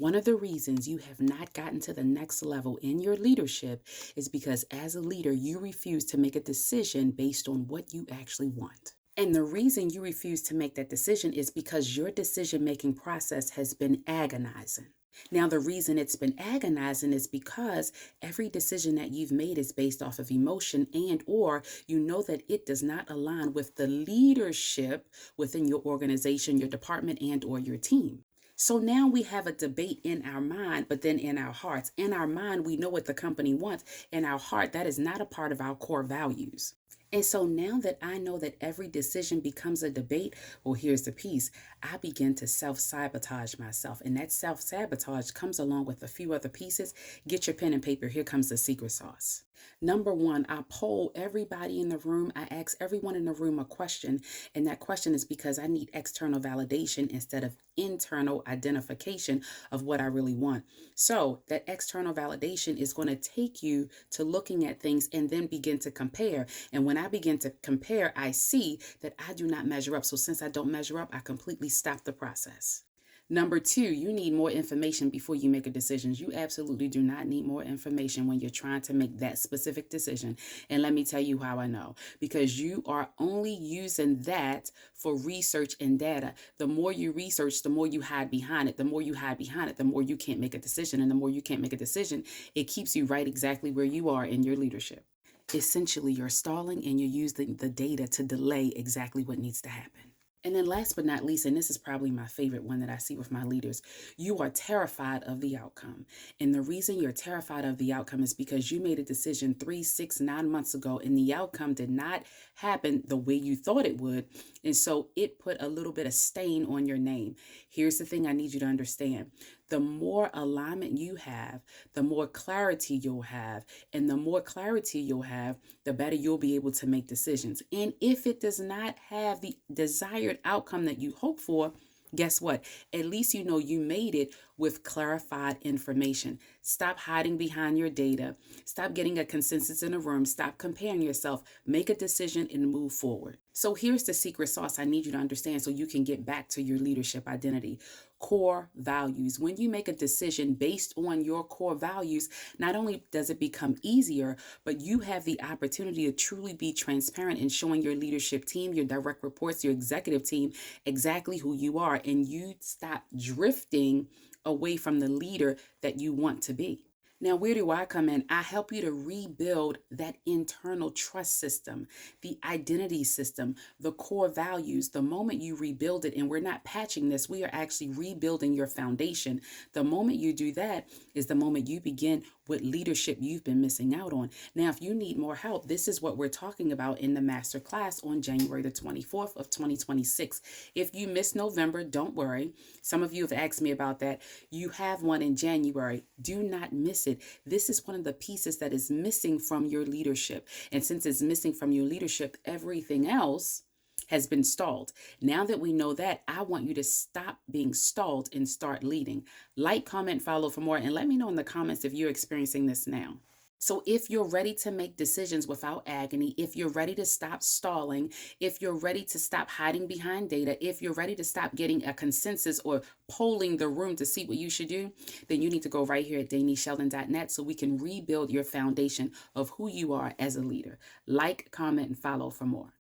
One of the reasons you have not gotten to the next level in your leadership is because as a leader, you refuse to make a decision based on what you actually want. And the reason you refuse to make that decision is because your decision making process has been agonizing. Now, the reason it's been agonizing is because every decision that you've made is based off of emotion and or you know that it does not align with the leadership within your organization, your department and or your team. So now we have a debate in our mind, but then in our hearts. In our mind, we know what the company wants. In our heart, that is not a part of our core values. And so now that I know that every decision becomes a debate, well, here's the piece. I begin to self sabotage myself. And that self sabotage comes along with a few other pieces. Get your pen and paper. Here comes the secret sauce. Number one, I poll everybody in the room. I ask everyone in the room a question. And that question is because I need external validation instead of internal identification of what I really want. So that external validation is going to take you to looking at things and then begin to compare. And when I begin to compare, I see that I do not measure up. So since I don't measure up, I completely stop the process. Number two, you need more information before you make a decision. You absolutely do not need more information when you're trying to make that specific decision. And let me tell you how I know. Because you are only using that for research and data. The more you research, the more you hide behind it. The more you hide behind it, the more you can't make a decision. And the more you can't make a decision, it keeps you right exactly where you are in your leadership. Essentially, you're stalling and you're using the data to delay exactly what needs to happen. And then last but not least, and this is probably my favorite one that I see with my leaders, you are terrified of the outcome. And the reason you're terrified of the outcome is because you made a decision 3, 6, 9 months ago, and the outcome did not happen the way you thought it would. And so it put a little bit of stain on your name. Here's the thing I need you to understand. The more alignment you have, the more clarity you'll have. And the more clarity you'll have, the better you'll be able to make decisions. And if it does not have the desired outcome that you hope for, guess what? At least you know you made it with clarified information. Stop hiding behind your data. Stop getting a consensus in a room. Stop comparing yourself. Make a decision and move forward. So here's the secret sauce I need you to understand so you can get back to your leadership identity. Core values. When you make a decision based on your core values, not only does it become easier, but you have the opportunity to truly be transparent in showing your leadership team, your direct reports, your executive team exactly who you are, and you stop drifting away from the leader that you want to be. Now, where do I come in? I help you to rebuild that internal trust system, the identity system, the core values. The moment you rebuild it, and we're not patching this, we are actually rebuilding your foundation. The moment you do that is the moment you begin with leadership you've been missing out on. Now, if you need more help, this is what we're talking about in the master class on January the 24th of 2026. If you missed November, don't worry. Some of you have asked me about that. You have one in January. Do not miss it. This is one of the pieces that is missing from your leadership. And since it's missing from your leadership, everything else has been stalled. Now that we know that, I want you to stop being stalled and start leading. Like, comment, follow for more, and let me know in the comments if you're experiencing this now. So if you're ready to make decisions without agony, if you're ready to stop stalling, if you're ready to stop hiding behind data, if you're ready to stop getting a consensus or polling the room to see what you should do, then you need to go right here at danisheldon.net so we can rebuild your foundation of who you are as a leader. Like, comment, and follow for more.